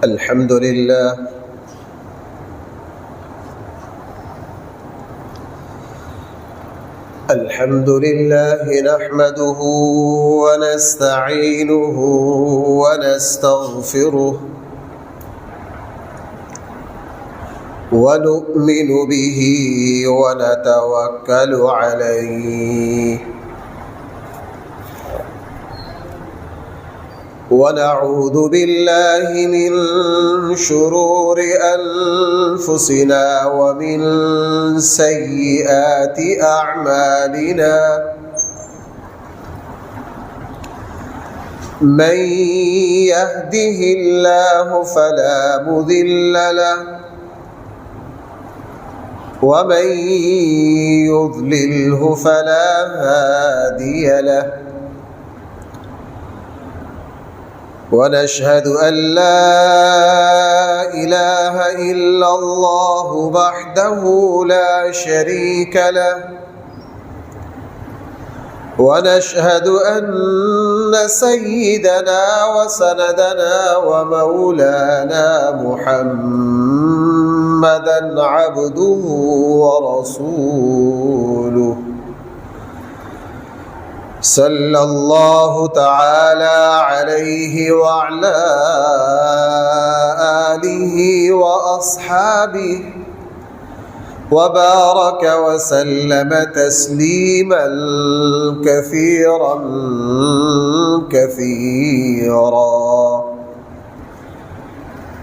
الحمد لله نحمده ونستعينه ونستغفره ونؤمن به ونتوكل عليه ونعوذ بالله من شرور أنفسنا ومن سيئات أعمالنا من يهده الله فلا مضل له ومن يضلله فلا هادي له ونشهد أن لا إله إلا الله وحده لا شريك له ونشهد أن سيدنا وسندنا ومولانا محمدا عبده ورسوله صلى الله تعالى عليه وعلى آله وأصحابه وبارك وسلم تسليما كثيرا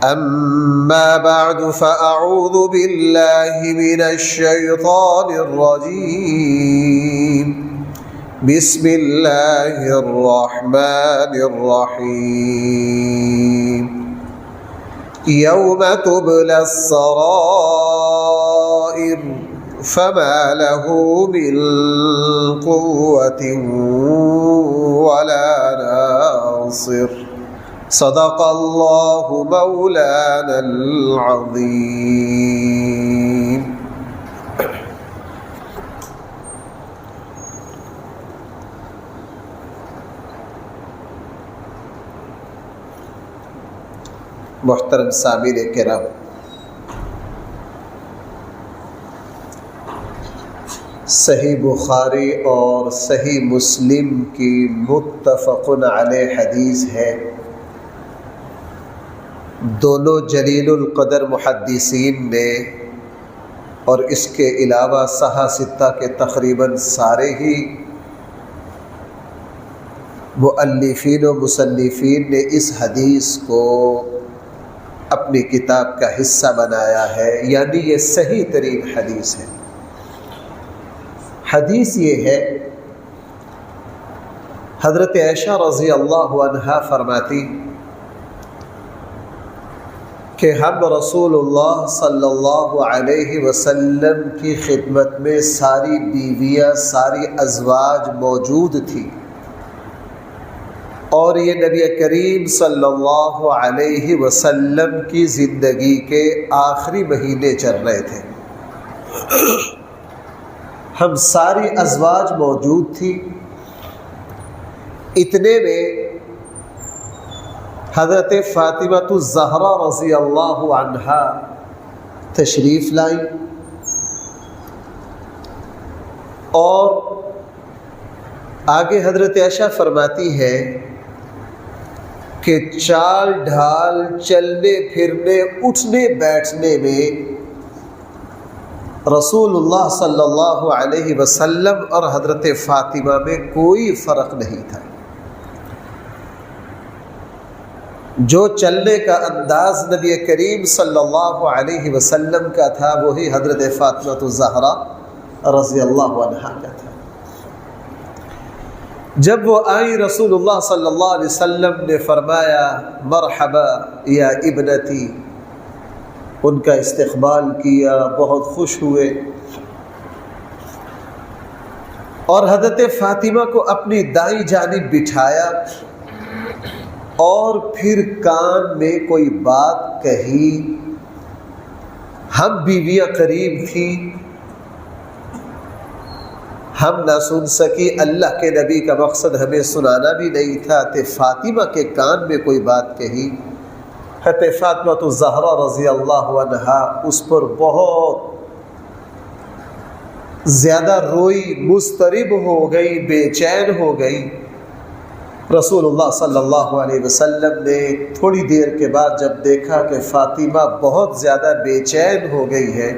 أما بعد فأعوذ بالله من الشيطان الرجيم بسم الله الرحمن الرحيم يوم تبلى السرائر فما له من قوة ولا ناصر صدق الله مولانا العظيم. محترم سامعین کرام، صحیح بخاری اور صحیح مسلم کی متفق علیہ حدیث ہے. دونوں جلیل القدر محدثین نے اور اس کے علاوہ صحاح ستہ کے تقریباً سارے ہی مؤلفین و مصنفین نے اس حدیث کو اپنی کتاب کا حصہ بنایا ہے، یعنی یہ صحیح ترین حدیث ہے. حدیث یہ ہے، حضرت عائشہ رضی اللہ عنہا فرماتی کہ ہم رسول اللہ صلی اللہ علیہ وسلم کی خدمت میں ساری بیویاں، ساری ازواج موجود تھیں، اور یہ نبی کریم صلی اللہ علیہ وسلم کی زندگی کے آخری مہینے چل رہے تھے. ہم ساری ازواج موجود تھی. اتنے میں حضرت فاطمہ الزہرا رضی اللہ عنہا تشریف لائیں اور آگے حضرت عائشہ فرماتی ہے کہ چال ڈھال، چلنے پھرنے، اٹھنے بیٹھنے میں رسول اللہ صلی اللہ علیہ وسلم اور حضرت فاطمہ میں کوئی فرق نہیں تھا. جو چلنے کا انداز نبی کریم صلی اللہ علیہ وسلم کا تھا وہی حضرت فاطمہ الزہرا رضی اللہ عنہا کا تھا. جب وہ آئی رسول اللہ صلی اللہ علیہ وسلم نے فرمایا مرحبا یا ابنتی، ان کا استقبال کیا، بہت خوش ہوئے اور حضرت فاطمہ کو اپنی دائیں جانب بٹھایا اور پھر کان میں کوئی بات کہی. ہم بیویاں قریب تھیں، ہم نہ سن سکی. اللہ کے نبی کا مقصد ہمیں سنانا بھی نہیں تھا کہ فاطمہ کے کان میں کوئی بات کہی حضرت فاطمہ الزہرا رضی اللہ عنہا اس پر بہت زیادہ روئی، مضطرب ہو گئی، بے چین ہو گئی۔ رسول اللہ صلی اللہ علیہ وسلم نے تھوڑی دیر کے بعد جب دیکھا کہ فاطمہ بہت زیادہ بے چین ہو گئی ہے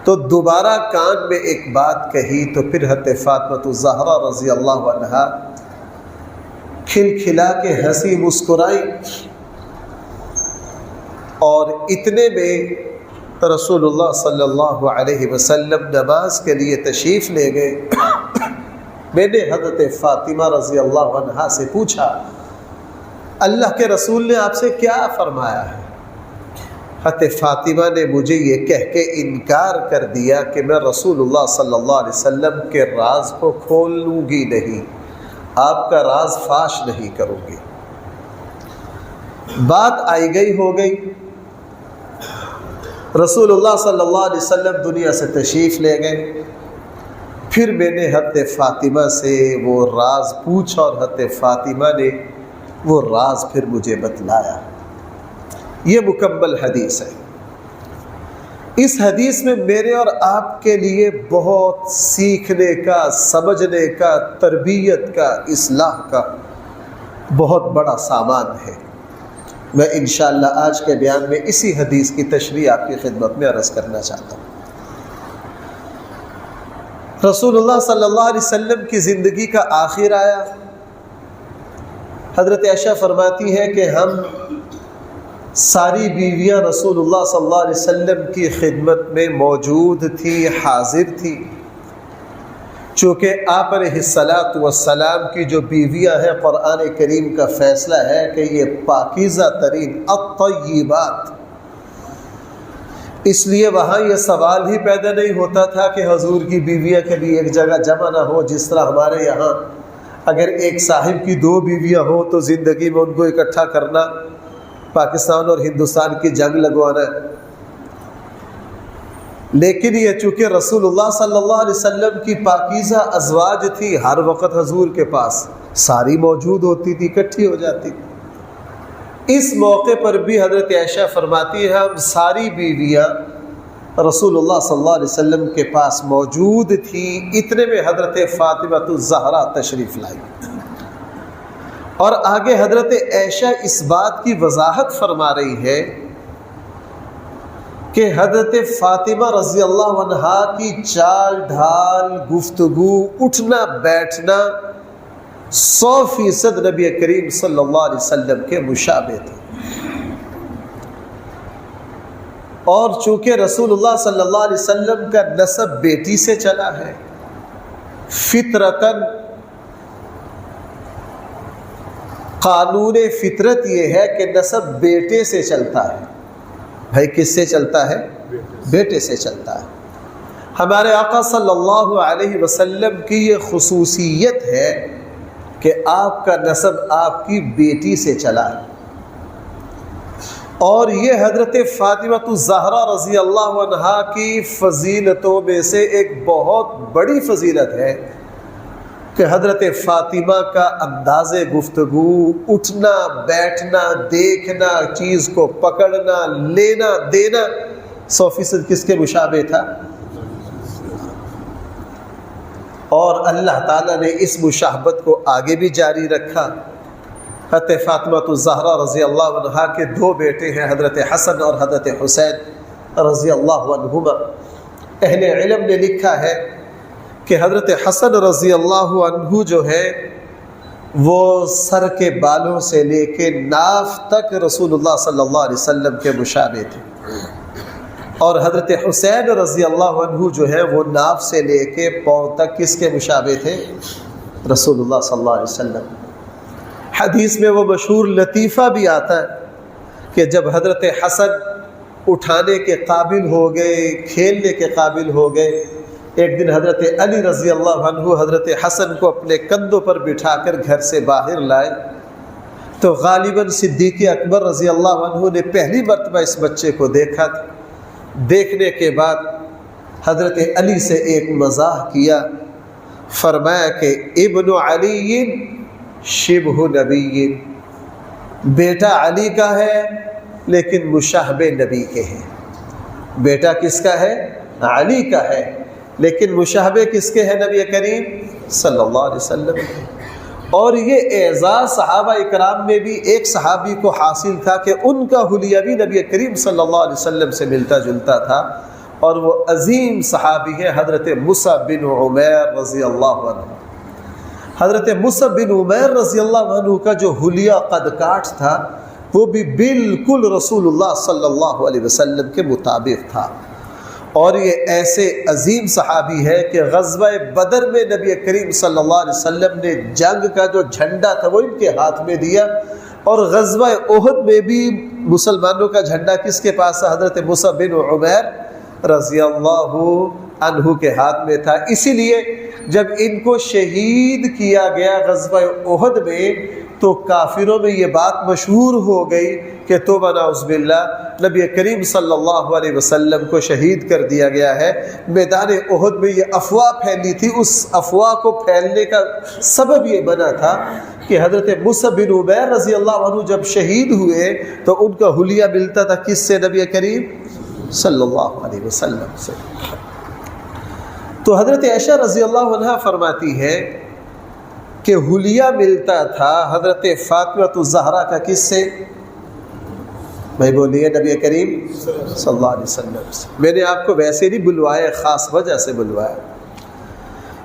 تو دوبارہ کان میں ایک بات کہی، تو پھر حضرت فاطمہ الزہرا رضی اللہ عنہا کھلکھلا کے ہنسی مسکرائی، اور اتنے میں رسول اللہ صلی اللہ علیہ وسلم نماز کے لیے تشریف لے گئے۔ میں نے حضرت فاطمہ رضی اللہ عنہا سے پوچھا، اللہ کے رسول نے آپ سے کیا فرمایا ہے؟ حضرت فاطمہ نے مجھے یہ کہہ کے انکار کر دیا کہ میں رسول اللہ صلی اللہ علیہ وسلم کے راز کو کھولوں گی نہیں، آپ کا راز فاش نہیں کروں گی۔ بات آئی گئی ہو گئی، رسول اللہ صلی اللہ علیہ وسلم دنیا سے تشریف لے گئے۔ پھر میں نے حضرت فاطمہ سے وہ راز پوچھا اور حضرت فاطمہ نے وہ راز پھر مجھے بتلایا۔ یہ مکمل حدیث ہے۔ اس حدیث میں میرے اور آپ کے لیے بہت سیکھنے کا، سمجھنے کا، تربیت کا، اصلاح کا بہت بڑا سامان ہے۔ میں انشاءاللہ آج کے بیان میں اسی حدیث کی تشریح آپ کی خدمت میں عرض کرنا چاہتا ہوں۔ رسول اللہ صلی اللہ علیہ وسلم کی زندگی کا آخر آیا۔ حضرت عائشہ فرماتی ہے کہ ہم ساری بیویاں رسول اللہ صلی اللہ علیہ وسلم کی خدمت میں موجود تھی، حاضر تھی۔ چونکہ آپ علیہ السلام کی جو بیویاں ہیں، قرآن کریم کا فیصلہ ہے کہ یہ پاکیزہ ترین الطیبات، اس لیے وہاں یہ سوال ہی پیدا نہیں ہوتا تھا کہ حضور کی بیویاں کبھی ایک جگہ جمع نہ ہو، جس طرح ہمارے یہاں اگر ایک صاحب کی 2 بیویاں ہوں تو زندگی میں ان کو اکٹھا کرنا پاکستان اور ہندوستان کی جنگ لگوانا ہے۔ لیکن یہ چونکہ رسول اللہ صلی اللہ علیہ وسلم کی پاکیزہ ازواج تھی، ہر وقت حضور کے پاس ساری موجود ہوتی تھی، اکٹھی ہو جاتی۔ اس موقع پر بھی حضرت عائشہ فرماتی ہے ہم ساری بیویاں رسول اللہ صلی اللہ علیہ وسلم کے پاس موجود تھی۔ اتنے میں حضرت فاطمہ الزہرا تشریف لائی، اور آگے حضرت عائشہ اس بات کی وضاحت فرما رہی ہے کہ حضرت فاطمہ رضی اللہ عنہا کی چال ڈھال، گفتگو، اٹھنا بیٹھنا 100% نبی کریم صلی اللہ علیہ وسلم کے مشابہ تھے۔ اور چونکہ رسول اللہ صلی اللہ علیہ وسلم کا نسب بیٹی سے چلا ہے، فطرتاً قانون فطرت یہ ہے کہ نسب بیٹے سے چلتا ہے۔ بھائی کس سے چلتا ہے؟ بیٹے سے چلتا ہے۔ ہمارے آقا صلی اللہ علیہ وسلم کی یہ خصوصیت ہے کہ آپ کا نسب آپ کی بیٹی سے چلا ہے، اور یہ حضرت فاطمہ الزہرا رضی اللہ عنہا کی فضیلتوں میں سے ایک بہت بڑی فضیلت ہے کہ حضرت فاطمہ کا انداز گفتگو، اٹھنا بیٹھنا، دیکھنا، چیز کو پکڑنا، لینا دینا 100% کس کے مشابہ تھا؟ اور اللہ تعالیٰ نے اس مشابہت کو آگے بھی جاری رکھا۔ حضرت فاطمہ الزہرا رضی اللہ عنہا کے 2 بیٹے ہیں، حضرت حسن اور حضرت حسین رضی اللہ عنہما۔ اہل علم نے لکھا ہے کہ حضرت حسن رضی اللہ عنہ جو ہے وہ سر کے بالوں سے لے کے ناف تک رسول اللہ صلی اللہ علیہ وسلم کے مشابہ تھے، اور حضرت حسین رضی اللہ عنہ جو ہے وہ ناف سے لے کے پاؤں تک کس کے مشابہ تھے؟ رسول اللہ صلی اللہ علیہ وسلم۔ حدیث میں وہ مشہور لطیفہ بھی آتا ہے کہ جب حضرت حسن اٹھانے کے قابل ہو گئے، کھیلنے کے قابل ہو گئے، ایک دن حضرت علی رضی اللہ عنہ حضرت حسن کو اپنے کندھوں پر بٹھا کر گھر سے باہر لائے، تو غالباً صدیق اکبر رضی اللہ عنہ نے پہلی مرتبہ اس بچے کو دیکھا تھا۔ دیکھنے کے بعد حضرت علی سے ایک مزاح کیا، فرمایا کہ ابن علی شبہ نبی، بیٹا علی کا ہے لیکن مشابہ نبی کے ہیں. بیٹا کس کا ہے؟ علی کا ہے، لیکن مشابہ کس کے ہیں؟ نبی کریم صلی اللہ علیہ وسلم کے. اور یہ اعزاز صحابہ اکرام میں بھی ایک صحابی کو حاصل تھا کہ ان کا حلیہ بھی نبی کریم صلی اللہ علیہ وسلم سے ملتا جلتا تھا، اور وہ عظیم صحابی ہے حضرت مصعب بن عمیر رضی اللہ عنہ. حضرت مصعب بن عمیر رضی اللہ عنہ کا جو حلیہ قد کاٹ تھا وہ بھی بالکل رسول اللہ صلی اللہ علیہ وسلم کے مطابق تھا. اور یہ ایسے عظیم صحابی ہے کہ غزوہ بدر میں نبی کریم صلی اللہ علیہ وسلم نے جنگ کا جو جھنڈا تھا وہ ان کے ہاتھ میں دیا، اور غزوہ احد میں بھی مسلمانوں کا جھنڈا کس کے پاس تھا؟ حضرت مصعب بن عمیر رضی اللہ عنہ کے ہاتھ میں تھا. اسی لیے جب ان کو شہید کیا گیا غزوہ احد میں تو کافروں میں یہ بات مشہور ہو گئی کہ توبہ نعوذ باللہ، نبی کریم صلی اللہ علیہ وسلم کو شہید کر دیا گیا ہے. میدان احد میں یہ افواہ پھیلی تھی، اس افواہ کو پھیلنے کا سبب یہ بنا تھا کہ حضرت مصعب بن عمیر رضی اللہ عنہ جب شہید ہوئے تو ان کا حلیہ ملتا تھا کس سے؟ نبی کریم صلی اللہ علیہ وسلم سے. تو حضرت عائشہ رضی اللہ عنہ فرماتی ہے کہ حلیہ ملتا تھا حضرت فاطمہ الزہرا کا کس سے؟ بھائی بولیے، نبی کریم صلی اللہ علیہ وسلم سے. میں نے آپ کو ویسے نہیں بلوایا، خاص وجہ سے بلوایا.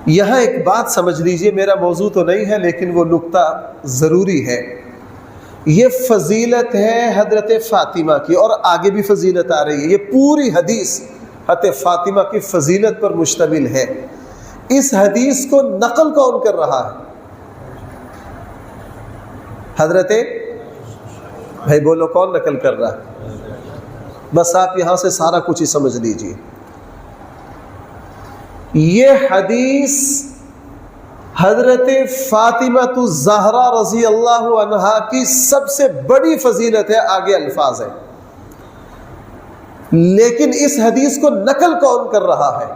یہاں ایک بات سمجھ لیجئے، میرا موضوع تو نہیں ہے لیکن وہ نقطہ ضروری ہے. یہ فضیلت ہے حضرت فاطمہ کی، اور آگے بھی فضیلت آ رہی ہے. یہ پوری حدیث حضرت فاطمہ کی فضیلت پر مشتمل ہے. اس حدیث کو نقل کون کر رہا ہے؟ حضرت، بھائی بولو، کون نقل کر رہا ہے؟ بس آپ یہاں سے سارا کچھ ہی سمجھ لیجئے. یہ حدیث حضرت فاطمہ الزہرا رضی اللہ عنہا کی سب سے بڑی فضیلت ہے. آگے الفاظ ہیں، لیکن اس حدیث کو نقل کون کر رہا ہے؟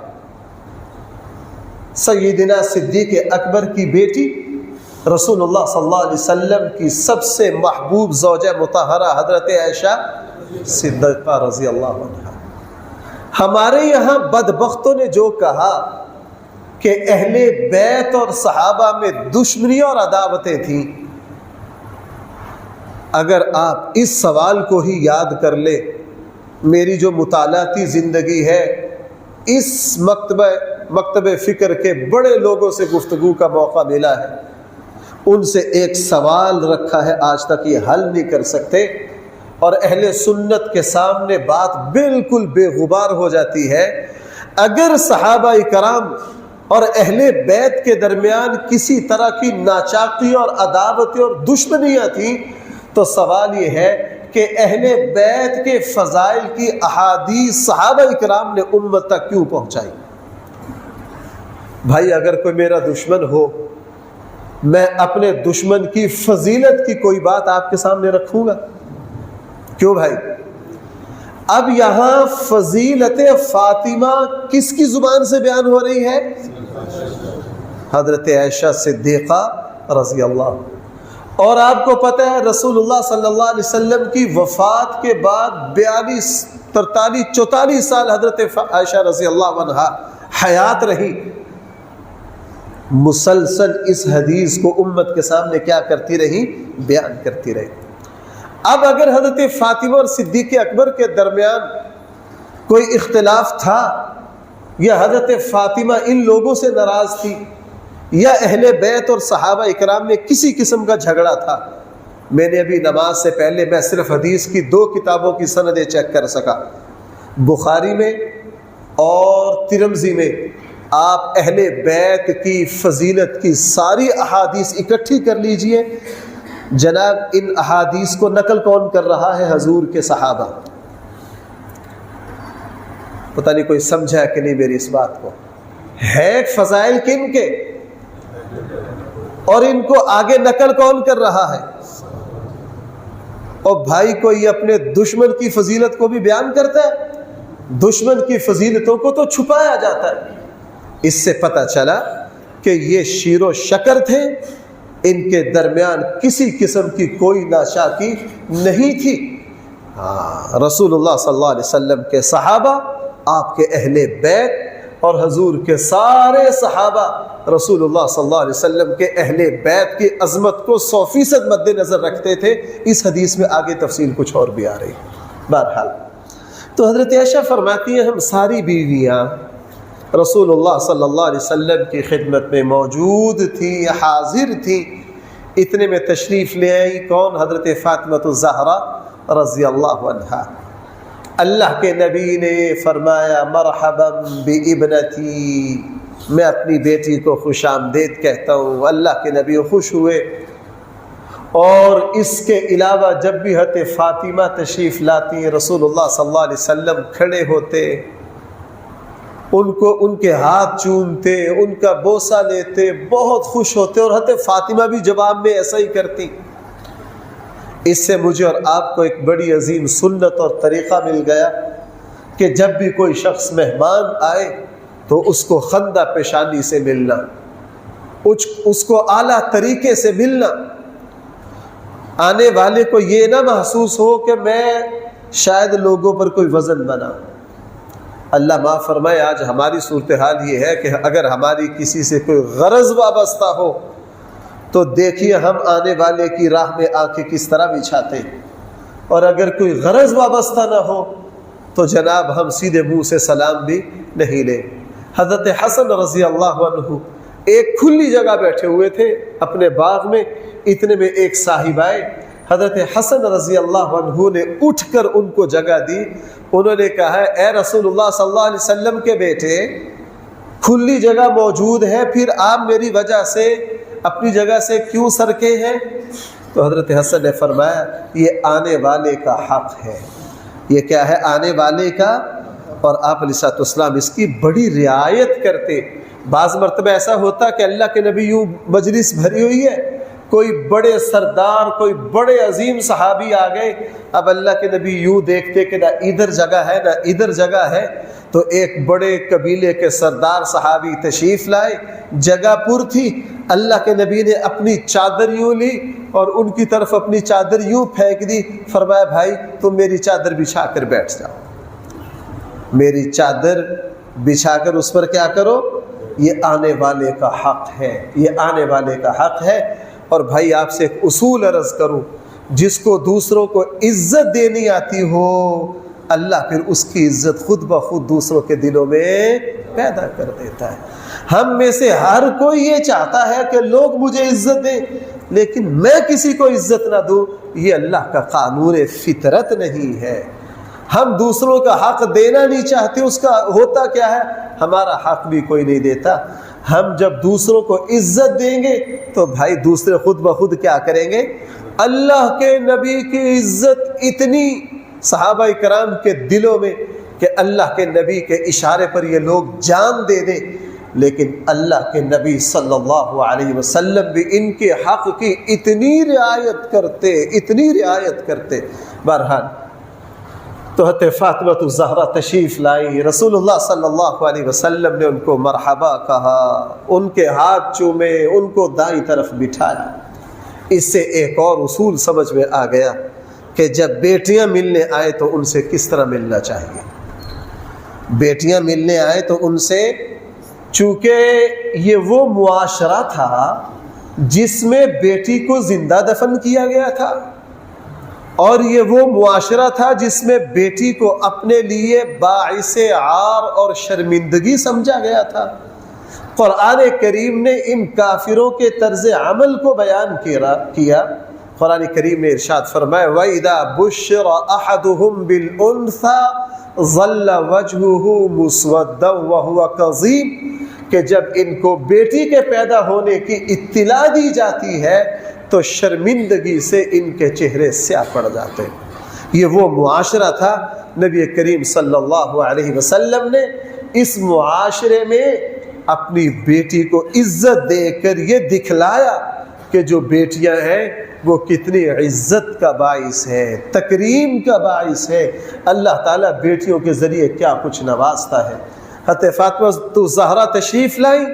سیدنا صدیق اکبر کی بیٹی، رسول اللہ صلی اللہ علیہ وسلم کی سب سے محبوب زوجہ مطہرہ حضرت عائشہ صدیقہ رضی اللہ عنہا. ہمارے یہاں بدبختوں نے جو کہا کہ اہل بیت اور صحابہ میں دشمنیاں اور عداوتیں تھیں، اگر آپ اس سوال کو ہی یاد کر لے، میری جو مطالعاتی زندگی ہے، اس مکتب فکر کے بڑے لوگوں سے گفتگو کا موقع ملا ہے، ان سے ایک سوال رکھا ہے، آج تک یہ حل نہیں کر سکتے، اور اہل سنت کے سامنے بات بالکل بے غبار ہو جاتی ہے. اگر صحابہ کرام اور اہل بیت کے درمیان کسی طرح کی ناچاقی اور عداوتیں اور دشمنیاں تھیں تو سوال یہ ہے کہ اہل بیت کے فضائل کی احادیث صحابہ کرام نے امت تک کیوں پہنچائی؟ بھائی اگر کوئی میرا دشمن ہو، میں اپنے دشمن کی فضیلت کی کوئی بات آپ کے سامنے رکھوں گا؟ کیوں بھائی؟ اب یہاں فضیلت فاطمہ کس کی زبان سے بیان ہو رہی ہے؟ حضرت عائشہ صدیقہ رضی اللہ. اور آپ کو پتہ ہے رسول اللہ صلی اللہ علیہ وسلم کی وفات کے بعد 43-44 سال حضرت عائشہ رضی اللہ عنہا حیات رہی، مسلسل اس حدیث کو امت کے سامنے کیا کرتی رہی؟ بیان کرتی رہی. اب اگر حضرت فاطمہ اور صدیق اکبر کے درمیان کوئی اختلاف تھا، یا حضرت فاطمہ ان لوگوں سے ناراض تھی، یا اہل بیت اور صحابہ اکرام میں کسی قسم کا جھگڑا تھا، میں نے ابھی نماز سے پہلے میں صرف حدیث کی 2 کتابوں کی سندیں چیک کر سکا، بخاری میں اور ترمذی میں. آپ اہل بیت کی فضیلت کی ساری احادیث اکٹھی کر لیجئے. جناب ان احادیث کو نقل کون کر رہا ہے؟ حضور کے صحابہ. پتہ نہیں کوئی سمجھا کہ نہیں میری اس بات کو. ہے فضائل کن کے، اور ان کو آگے نقل کون کر رہا ہے؟ اور بھائی کوئی اپنے دشمن کی فضیلت کو بھی بیان کرتا ہے، دشمن کی فضیلتوں کو تو چھپایا جاتا ہے. اس سے پتہ چلا کہ یہ شیر و شکر تھے ان کے درمیان کسی قسم کی کوئی ناشاکی نہیں تھی۔ رسول اللہ صلی اللہ علیہ وسلم کے صحابہ، آپ کے اہل بیت اور حضور کے سارے صحابہ رسول اللہ صلی اللہ علیہ وسلم کے اہل بیت کی عظمت کو 100% مد نظر رکھتے تھے۔ اس حدیث میں آگے تفصیل کچھ اور بھی آ رہی ہے۔ بہرحال تو حضرت عائشہ فرماتی ہیں ہم ساری بیویاں رسول اللہ صلی اللہ علیہ وسلم کی خدمت میں موجود تھی، حاضر تھی۔ اتنے میں تشریف لے آئی کون؟ حضرت فاطمہ الزہرا رضی اللہ عنہا۔ اللہ کے نبی نے فرمایا مرحبا بابنتی، میں اپنی بیٹی کو خوش آمدید کہتا ہوں۔ اللہ کے نبی خوش ہوئے، اور اس کے علاوہ جب بھی حضرت فاطمہ تشریف لاتی ہیں رسول اللہ صلی اللہ علیہ وسلم کھڑے ہوتے، ان کے ہاتھ چومتے، ان کا بوسہ لیتے، بہت خوش ہوتے، اور حضرت فاطمہ بھی جواب میں ایسا ہی کرتی۔ اس سے مجھے اور آپ کو ایک بڑی عظیم سنت اور طریقہ مل گیا کہ جب بھی کوئی شخص مہمان آئے تو اس کو خندہ پیشانی سے ملنا، اس کو اعلیٰ طریقے سے ملنا، آنے والے کو یہ نہ محسوس ہو کہ میں شاید لوگوں پر کوئی وزن بناؤں۔ اللہ معاف فرمائے، آج ہماری صورتحال یہ ہے کہ اگر ہماری کسی سے کوئی غرض وابستہ ہو تو دیکھیے ہم آنے والے کی راہ میں آنکھیں کس طرح بچھاتے ہیں، اور اگر کوئی غرض وابستہ نہ ہو تو جناب ہم سیدھے منہ سے سلام بھی نہیں لیں۔ حضرت حسن رضی اللہ عنہ ایک کھلی جگہ بیٹھے ہوئے تھے اپنے باغ میں، اتنے میں ایک صاحب آئے، حضرت حسن رضی اللہ عنہ نے اٹھ کر ان کو جگہ دی۔ انہوں نے کہا اے رسول اللہ صلی اللہ علیہ وسلم کے بیٹے، کھلی جگہ موجود ہے، پھر آپ میری وجہ سے اپنی جگہ سے کیوں سرکے ہیں؟ تو حضرت حسن نے فرمایا یہ آنے والے کا حق ہے۔ یہ کیا ہے؟ آنے والے کا، اور آپ علیہ السلام اس کی بڑی رعایت کرتے۔ بعض مرتبہ ایسا ہوتا کہ اللہ کے نبی یوں مجلس بھری ہوئی ہے، کوئی بڑے سردار، کوئی بڑے عظیم صحابی آ گئے، اب اللہ کے نبی یوں دیکھتے کہ نہ ادھر جگہ ہے نہ ادھر جگہ ہے، تو ایک بڑے قبیلے کے سردار صحابی تشریف لائے، جگہ پر تھی، اللہ کے نبی نے اپنی چادر یوں لی اور ان کی طرف اپنی چادر یوں پھینک دی، فرمایا بھائی تم میری چادر بچھا کر بیٹھ جاؤ، میری چادر بچھا کر اس پر کیا کرو، یہ آنے والے کا حق ہے، یہ آنے والے کا حق ہے۔ اور بھائی آپ سے ایک اصول عرض کروں، جس کو دوسروں کو عزت دینی آتی ہو، اللہ پھر اس کی عزت خود بخود دوسروں کے دلوں میں پیدا کر دیتا ہے۔ ہم میں سے ہر کوئی یہ چاہتا ہے کہ لوگ مجھے عزت دیں، لیکن میں کسی کو عزت نہ دوں، یہ اللہ کا قانون فطرت نہیں ہے۔ ہم دوسروں کا حق دینا نہیں چاہتے، اس کا ہوتا کیا ہے، ہمارا حق بھی کوئی نہیں دیتا۔ ہم جب دوسروں کو عزت دیں گے تو بھائی دوسرے خود بخود کیا کریں گے، اللہ کے نبی کی عزت اتنی صحابہ کرام کے دلوں میں کہ اللہ کے نبی کے اشارے پر یہ لوگ جان دے دیں، لیکن اللہ کے نبی صلی اللہ علیہ وسلم بھی ان کے حق کی اتنی رعایت کرتے۔ بہرحال تو حضرت فاطمہ الزہرا تشریف لائی، رسول اللہ صلی اللہ علیہ وسلم نے ان کو مرحبا کہا، ان کے ہاتھ چومے، ان کو دائیں طرف بٹھایا۔ اس سے ایک اور اصول سمجھ میں آ گیا کہ جب بیٹیاں ملنے آئے تو ان سے کس طرح ملنا چاہیے۔ بیٹیاں ملنے آئے تو ان سے، چونکہ یہ وہ معاشرہ تھا جس میں بیٹی کو زندہ دفن کیا گیا تھا، اور یہ وہ معاشرہ تھا جس میں بیٹی کو اپنے لیے باعث عار اور شرمندگی سمجھا گیا تھا۔ قرآن کریم نے ان کافروں کے طرز عمل کو بیان کیا۔ قرآن کریم نے ارشاد فرمایا وَإِذَا بُشِّرَ أَحَدُهُمْ بِالْأُنْثَى ظَلَّ وَجْهُهُ مُسْوَدًّا وَهُوَ كَظِيمٌ، کہ جب ان کو بیٹی کے پیدا ہونے کی اطلاع دی جاتی ہے تو شرمندگی سے ان کے چہرے سیاہ پڑ جاتے ہیں۔ یہ وہ معاشرہ تھا، نبی کریم صلی اللہ علیہ وسلم نے اس معاشرے میں اپنی بیٹی کو عزت دے کر یہ دکھلایا کہ جو بیٹیاں ہیں وہ کتنی عزت کا باعث ہے، تکریم کا باعث ہے۔ اللہ تعالیٰ بیٹیوں کے ذریعے کیا کچھ نوازتا ہے۔ حضرت فاطمہ الزہرا تشریف لائی،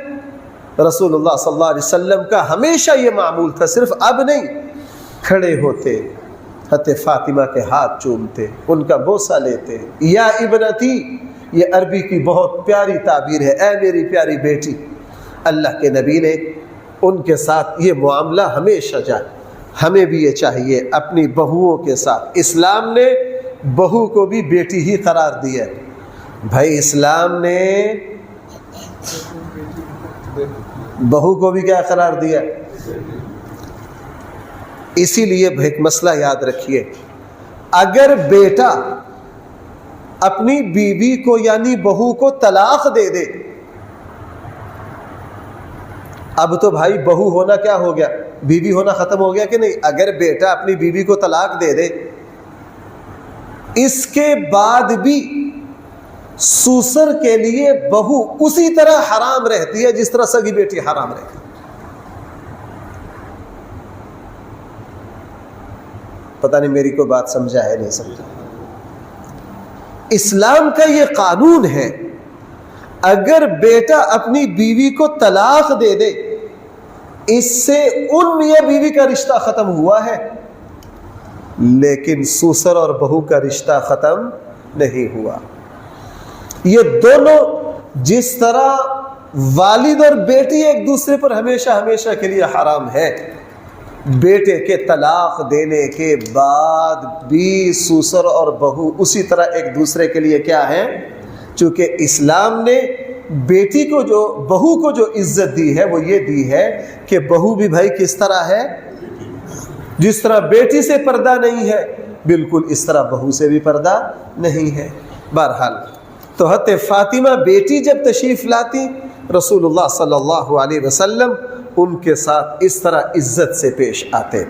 رسول اللہ صلی اللہ علیہ وسلم کا ہمیشہ یہ معمول تھا، صرف اب نہیں، کھڑے ہوتے، حضرت فاطمہ کے ہاتھ چومتے، ان کا بوسہ لیتے، یا ابنتی، یہ عربی کی بہت پیاری تعبیر ہے، اے میری پیاری بیٹی۔ اللہ کے نبی نے ان کے ساتھ یہ معاملہ ہمیشہ جائے، ہمیں بھی یہ چاہیے اپنی بہوؤں کے ساتھ۔ اسلام نے بہو کو بھی بیٹی ہی قرار دیا ہے بھائی، اسلام نے بہو کو بھی کیا قرار دیا؟ اسی لیے ایک مسئلہ یاد رکھیے، اگر بیٹا اپنی بیوی کو یعنی بہو کو طلاق دے دے، اب تو بھائی بہو ہونا کیا ہو گیا؟ بیوی ہونا ختم ہو گیا کہ نہیں؟ اگر بیٹا اپنی بیوی کو طلاق دے دے، اس کے بعد بھی سوسر کے لیے بہو اسی طرح حرام رہتی ہے جس طرح سگی بیٹی حرام رہتی ہے۔ پتہ نہیں میری کوئی بات سمجھا ہے نہیں سمجھا؟ اسلام کا یہ قانون ہے، اگر بیٹا اپنی بیوی کو طلاق دے دے، اس سے ان میاں بیوی کا رشتہ ختم ہوا ہے، لیکن سسر اور بہو کا رشتہ ختم نہیں ہوا۔ یہ دونوں جس طرح والد اور بیٹی ایک دوسرے پر ہمیشہ ہمیشہ کے لیے حرام ہے، بیٹے کے طلاق دینے کے بعد بھی سسر اور بہو اسی طرح ایک دوسرے کے لیے کیا ہے؟ چونکہ اسلام نے بیٹی کو جو بہو کو جو عزت دی ہے وہ یہ دی ہے کہ بہو بھی بھائی کس طرح ہے؟ جس طرح بیٹی سے پردہ نہیں ہے، بالکل اس طرح بہو سے بھی پردہ نہیں ہے۔ بہرحال تو حضرت فاطمہ بیٹی جب تشریف لاتی، رسول اللہ صلی اللہ علیہ وسلم ان کے ساتھ اس طرح عزت سے پیش آتے،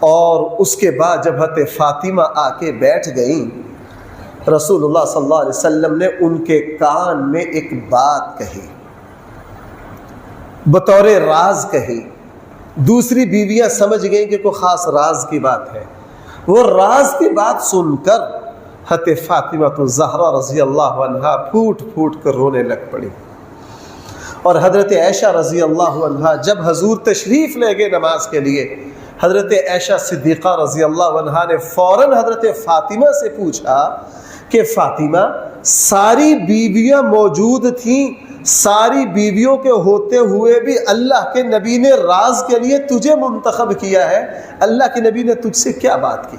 اور اس کے بعد جب حضرت فاطمہ آ کے بیٹھ گئیں، رسول اللہ صلی اللہ علیہ وسلم نے ان کے کان میں ایک بات کہی، بطور راز کہی۔ دوسری بیویاں سمجھ گئیں کہ کوئی خاص راز کی بات ہے۔ وہ راز کی بات سن کر حضرت فاطمہ الزہرا رضی اللہ عنہا پھوٹ پھوٹ کر رونے لگ پڑی، اور حضرت عائشہ رضی اللہ عنہا جب حضور تشریف لے گئے نماز کے لیے، حضرت عائشہ صدیقہ رضی اللہ عنہا نے فوراً حضرت فاطمہ سے پوچھا کہ فاطمہ، ساری بیویاں موجود تھیں، ساری بیویوں کے ہوتے ہوئے بھی اللہ کے نبی نے راز کے لیے تجھے منتخب کیا ہے، اللہ کے نبی نے تجھ سے کیا بات کی؟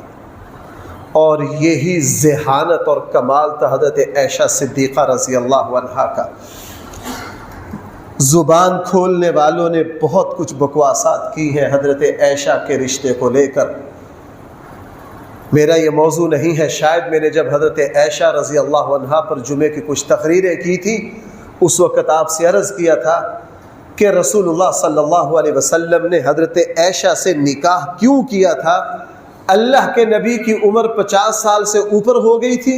اور یہی ذہانت اور کمال تھا حضرت عائشہ صدیقہ رضی اللہ عنہا کا۔ زبان کھولنے والوں نے بہت کچھ بکواسات کی ہیں حضرت عائشہ کے رشتے کو لے کر، میرا یہ موضوع نہیں ہے۔ شاید میں نے جب حضرت عائشہ رضی اللہ عنہا پر جمعے کی کچھ تقریریں کی تھی، اس وقت آپ سے عرض کیا تھا کہ رسول اللہ صلی اللہ علیہ وسلم نے حضرت عائشہ سے نکاح کیوں کیا تھا؟ اللہ کے نبی کی عمر 50 سال سے اوپر ہو گئی تھی،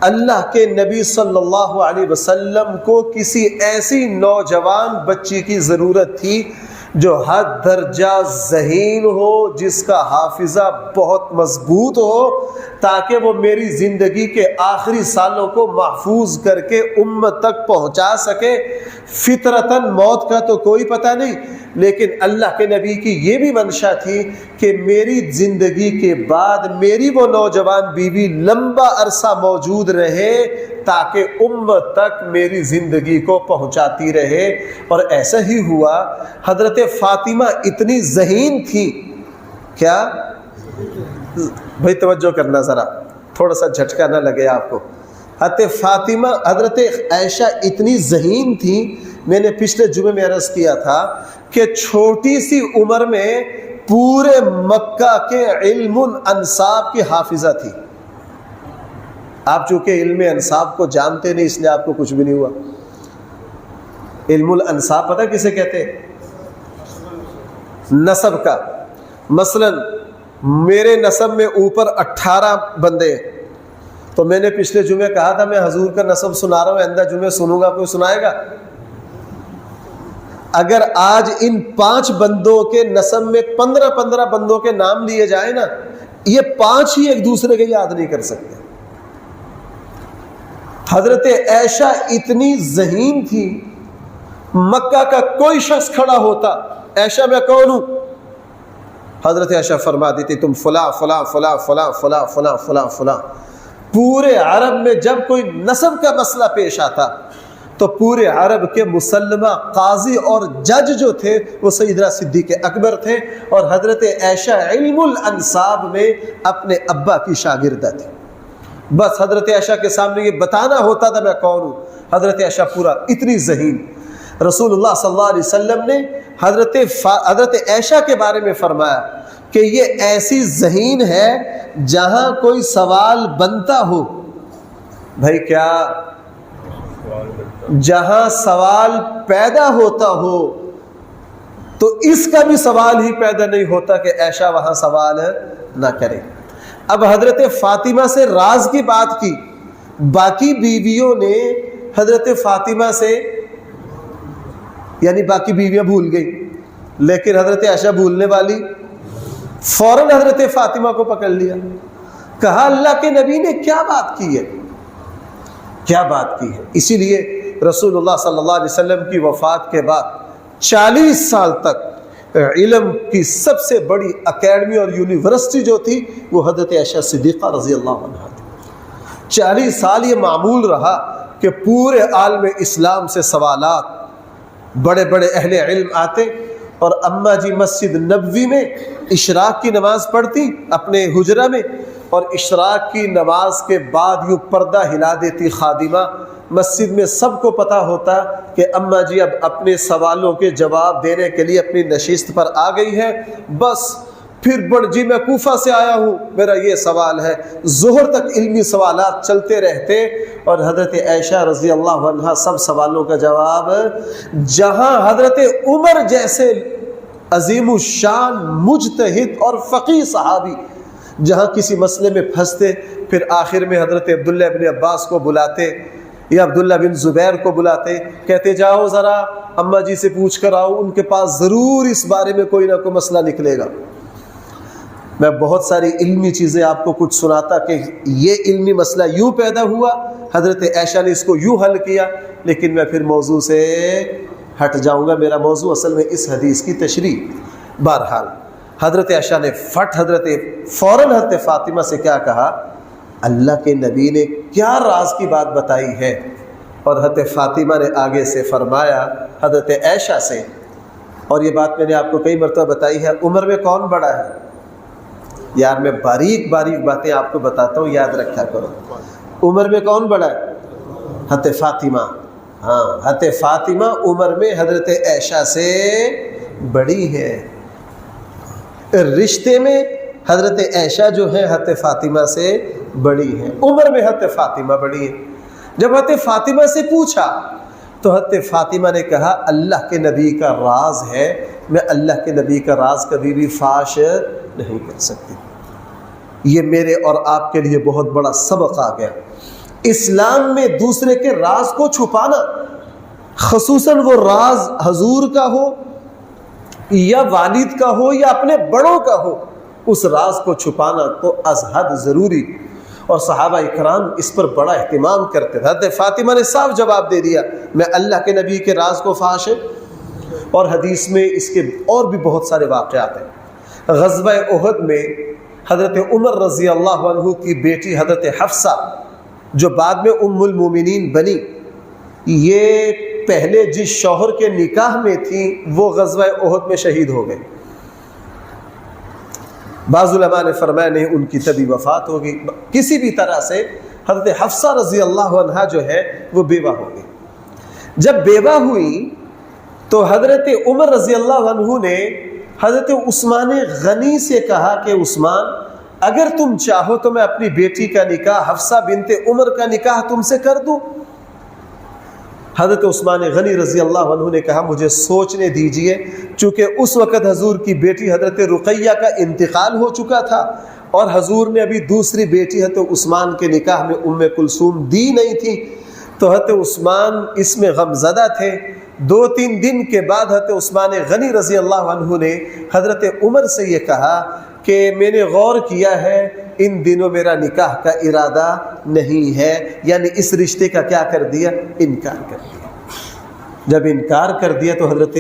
اللہ کے نبی صلی اللہ علیہ وسلم کو کسی ایسی نوجوان بچی کی ضرورت تھی جو حد درجہ ذہین ہو، جس کا حافظہ بہت مضبوط ہو، تاکہ وہ میری زندگی کے آخری سالوں کو محفوظ کر کے امت تک پہنچا سکے۔ فطرتاً موت کا تو کوئی پتہ نہیں، لیکن اللہ کے نبی کی یہ بھی منشا تھی کہ میری زندگی کے بعد میری وہ نوجوان بیوی لمبا عرصہ موجود رہے، تاکہ امت تک میری زندگی کو پہنچاتی رہے۔ اور ایسا ہی ہوا۔ حضرت فاطمہ اتنی ذہین تھی، کیا بھائی توجہ کرنا ذرا، تھوڑا سا جھٹکا نہ لگے آپ کو۔ حضرت فاطمہ، حضرت عائشہ اتنی ذہین تھی، میں نے پچھلے جمعے میں عرض کیا تھا کہ چھوٹی سی عمر میں پورے مکہ کے علم الانصاب کی حافظہ تھی۔ آپ چونکہ علم انصاب کو جانتے نہیں، اس لیے آپ کو کچھ بھی نہیں ہوا۔ علم الانصاب پتہ کسے کہتے ہیں؟ نسب کا۔ مثلا میرے نسب میں اوپر 18 بندے ہیں، تو میں نے پچھلے جمعے کہا تھا میں حضور کا نسب سنا رہا ہوں، آئندہ جمعے سنوں گا، کوئی سنائے گا؟ اگر آج ان 5 بندوں کے نسب میں 15 بندوں کے نام لیے جائیں نا، یہ 5 ہی ایک دوسرے کے یاد نہیں کر سکتے۔ حضرت عائشہ اتنی ذہین تھی، مکہ کا کوئی شخص کھڑا ہوتا، عائشہ میں کون ہوں؟ حضرت عائشہ فرما دیتی تم فلاں فلاں فلاں فلاں فلاں فلاں فلاں فلاں۔ پورے عرب میں جب کوئی نسب کا مسئلہ پیش آتا تو پورے عرب کے مسلمہ قاضی اور جج جو تھے وہ سیدنا صدیق اکبر تھے، اور حضرت عائشہ علم الانساب میں اپنے ابا کی شاگردہ تھی۔ بس حضرت عائشہ کے سامنے یہ بتانا ہوتا تھا میں کون ہوں۔ حضرت عائشہ پورا اتنی ذہین۔ رسول اللہ صلی اللہ علیہ وسلم نے حضرت عائشہ کے بارے میں فرمایا کہ یہ ایسی ذہین ہے جہاں کوئی سوال بنتا ہو، بھائی کیا، جہاں سوال پیدا ہوتا ہو تو اس کا بھی سوال ہی پیدا نہیں ہوتا کہ عائشہ وہاں سوال نہ کرے۔ اب حضرت فاطمہ سے راز کی بات کی، باقی بیویوں نے حضرت فاطمہ سے، یعنی باقی بیویاں بھول گئی، لیکن حضرت عائشہ بھولنے والی، فوراً حضرت فاطمہ کو پکڑ لیا، کہا اللہ کے نبی نے کیا بات کی ہے، کیا بات کی ہے۔ اسی لیے رسول اللہ صلی اللہ علیہ وسلم کی وفات کے بعد 40 سال تک علم کی سب سے بڑی اکیڈمی اور یونیورسٹی جو تھی وہ حضرت عائشہ صدیقہ رضی اللہ عنہا تھی۔ 40 سال یہ معمول رہا کہ پورے عالم اسلام سے سوالات، بڑے بڑے اہل علم آتے، اور اماں جی مسجد نبوی میں اشراق کی نماز پڑھتی اپنے حجرہ میں، اور اشراق کی نماز کے بعد یوں پردہ ہلا دیتی خادمہ، مسجد میں سب کو پتہ ہوتا کہ اماں جی اب اپنے سوالوں کے جواب دینے کے لیے اپنی نشست پر آ گئی ہے، بس پھر بڑھ جی میں کوفہ سے آیا ہوں، میرا یہ سوال ہے۔ ظہر تک علمی سوالات چلتے رہتے، اور حضرت عائشہ رضی اللہ عنہا سب سوالوں کا جواب، جہاں حضرت عمر جیسے عظیم الشان مجتہد اور فقیہ صحابی جہاں کسی مسئلے میں پھنستے، پھر آخر میں حضرت عبداللہ بن عباس کو بلاتے یا عبداللہ بن زبیر کو بلاتے، کہتے جاؤ ذرا اماں جی سے پوچھ کر آؤ، ان کے پاس ضرور اس بارے میں کوئی نہ کوئی مسئلہ نکلے گا۔ میں بہت ساری علمی چیزیں آپ کو کچھ سناتا کہ یہ علمی مسئلہ یوں پیدا ہوا، حضرت عائشہ نے اس کو یوں حل کیا، لیکن میں پھر موضوع سے ہٹ جاؤں گا، میرا موضوع اصل میں اس حدیث کی تشریح۔ بہرحال حضرت عائشہ نے فوراً حضرت فاطمہ سے کیا کہا، اللہ کے نبی نے کیا راز کی بات بتائی ہے، اور حضرت فاطمہ نے آگے سے فرمایا حضرت عائشہ سے، اور یہ بات میں نے آپ کو کئی مرتبہ بتائی ہے، عمر میں کون بڑا ہے؟ یار میں باریک باریک باتیں آپ کو بتاتا ہوں، یاد رکھا کرو۔ عمر میں کون بڑا ہے؟ حضرت فاطمہ۔ ہاں، حضرت فاطمہ عمر میں حضرت عائشہ سے بڑی ہے، رشتے میں حضرت عائشہ جو ہے حضرت فاطمہ سے بڑی ہے، عمر میں حضرت فاطمہ بڑی ہے۔ جب حضرت فاطمہ سے پوچھا تو حضرت فاطمہ نے کہا اللہ کے نبی کا راز ہے، میں اللہ کے نبی کا راز کبھی بھی فاش نہیں کر سکتی۔ یہ میرے اور آپ کے لیے بہت بڑا سبق آ گیا۔ اسلام میں دوسرے کے راز کو چھپانا، خصوصاً وہ راز حضور کا ہو یا والد کا ہو یا اپنے بڑوں کا ہو، اس راز کو چھپانا تو از حد ضروری، اور صحابہ اکرام اس پر بڑا اہتمام کرتے تھے۔ حضرت فاطمہ نے صاف جواب دے دیا میں اللہ کے نبی کے راز کو فاش ہے، اور حدیث میں اس کے اور بھی بہت سارے واقعات ہیں۔ غزوہ احد میں حضرت عمر رضی اللہ عنہ کی بیٹی حضرت حفصہ جو بعد میں ام المومنین بنی، یہ پہلے جس شوہر کے نکاح میں تھی وہ غزوہ احد میں شہید ہو گئے۔ بعض علماء نے فرمایا نہیں، ان کی طبی وفات ہوگی، کسی بھی طرح سے حضرت حفصہ رضی اللہ عنہا جو ہے وہ بیوہ ہو گئی۔ جب بیوہ ہوئی تو حضرت عمر رضی اللہ عنہ نے حضرت عثمان غنی سے کہا کہ عثمان اگر تم چاہو تو میں اپنی بیٹی کا نکاح حفصہ بنت عمر کا نکاح تم سے کر دوں۔ حضرت عثمان غنی رضی اللہ عنہ نے کہا مجھے سوچنے دیجئے، چونکہ اس وقت حضور کی بیٹی حضرت رقیہ کا انتقال ہو چکا تھا، اور حضور نے ابھی دوسری بیٹی حضرت عثمان کے نکاح میں ام کلثوم دی نہیں تھی، تو حضرت عثمان اس میں غمزدہ تھے۔ 2-3 دن کے بعد حضرت عثمان غنی رضی اللہ عنہ نے حضرت عمر سے یہ کہا کہ میں نے غور کیا ہے ان دنوں میرا نکاح کا ارادہ نہیں ہے، یعنی اس رشتے کا کیا کر دیا، انکار کر دیا۔ جب انکار کر دیا تو حضرت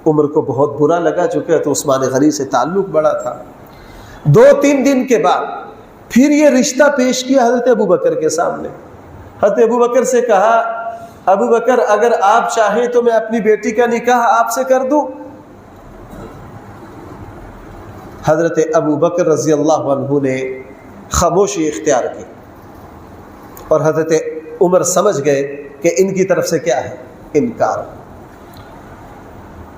عمر کو بہت برا لگا، چونکہ تو عثمان غنی سے تعلق بڑا تھا۔ 2-3 دن کے بعد پھر یہ رشتہ پیش کیا حضرت ابو بکر کے سامنے۔ حضرت ابو بکر سے کہا، ابو بکر اگر آپ چاہیں تو میں اپنی بیٹی کا نکاح آپ سے کر دوں۔ حضرت ابو بکر رضی اللہ عنہ نے خاموشی اختیار کی، اور حضرت عمر سمجھ گئے کہ ان کی طرف سے کیا ہے، انکار۔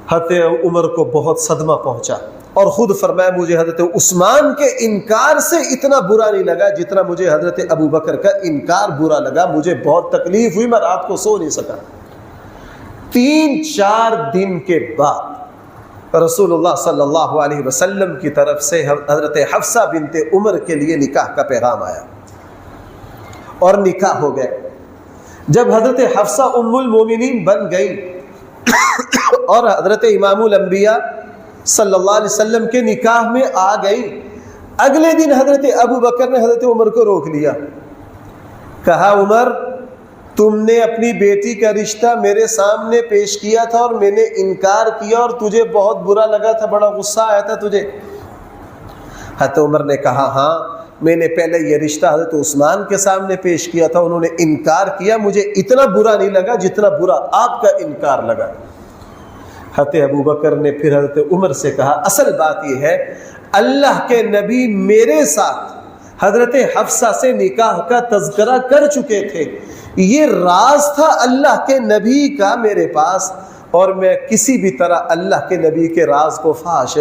حضرت عمر کو بہت صدمہ پہنچا، اور خود فرمایا مجھے حضرت عثمان کے انکار سے اتنا برا نہیں لگا جتنا مجھے حضرت ابو بکر کا انکار برا لگا۔ مجھے بہت تکلیف ہوئی، میں رات کو سو نہیں سکا۔ 3-4 دن کے بعد رسول اللہ صلی اللہ علیہ وسلم کی طرف سے حضرت حفصہ بنت عمر کے لیے نکاح کا پیغام آیا، اور نکاح ہو گئے۔ جب حضرت حفصہ ام المومنین بن گئی اور حضرت امام الانبیاء صلی اللہ علیہ وسلم کے نکاح میں آ گئی، اگلے دن حضرت ابو بکر نے حضرت عمر کو روک لیا، کہا عمر تم نے اپنی بیٹی کا رشتہ میرے سامنے پیش کیا تھا اور میں نے انکار کیا، اور تجھے بہت برا لگا تھا، بڑا غصہ آیا تھا تجھے۔ حضرت عمر نے کہا ہاں، میں نے پہلے یہ رشتہ حضرت عثمان کے سامنے پیش کیا تھا، انہوں نے انکار کیا، مجھے اتنا برا نہیں لگا جتنا برا آپ کا انکار لگا۔ حضرت ابو بکر نے پھر حضرت عمر سے کہا اصل بات یہ ہے، اللہ کے نبی میرے ساتھ حضرت حفصہ سے نکاح کا تذکرہ کر چکے تھے، یہ راز تھا اللہ کے نبی کا میرے پاس، اور میں کسی بھی طرح اللہ کے نبی کے راز کو فاش۔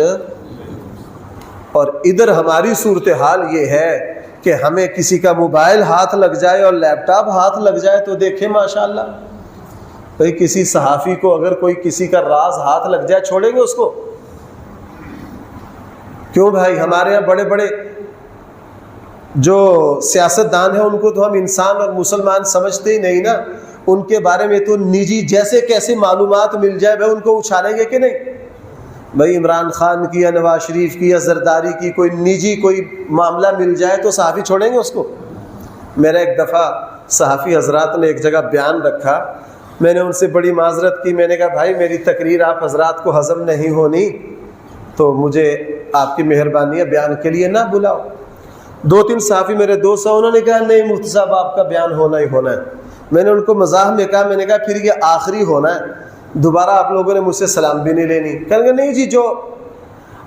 اور ادھر ہماری صورتحال یہ ہے کہ ہمیں کسی کا موبائل ہاتھ لگ جائے اور لیپ ٹاپ ہاتھ لگ جائے تو دیکھیں ماشاءاللہ، بھئی کسی صحافی کو اگر کوئی کسی کا راز ہاتھ لگ جائے چھوڑیں گے اس کو؟ کیوں بھائی؟ ہمارے یہاں بڑے بڑے جو سیاستدان ہیں ان کو تو ہم انسان اور مسلمان سمجھتے ہی نہیں نا، ان کے بارے میں تو نجی جیسے کیسے معلومات مل جائے بھائی ان کو اچھالیں گے کہ نہیں؟ بھائی عمران خان کی یا نواز شریف کی یا زرداری کی کوئی نجی کوئی معاملہ مل جائے تو صحافی چھوڑیں گے اس کو؟ میرا ایک دفعہ صحافی حضرات نے ایک جگہ بیان رکھا، میں نے ان سے بڑی معذرت کی، میں نے کہا بھائی میری تقریر آپ حضرات کو ہضم نہیں ہونی تو مجھے آپ کی مہربانی ہے بیان کے لیے نہ بلاؤ۔ 2-3 صحافی میرے دوست ہیں، انہوں نے کہا نہیں مفتی صاحب آپ کا بیان ہونا ہی ہونا ہے۔ میں نے ان کو مزاح میں کہا، میں نے کہا پھر یہ آخری ہونا ہے، دوبارہ آپ لوگوں نے مجھ سے سلام بھی نہیں لینی۔ کہیں گے نہیں جی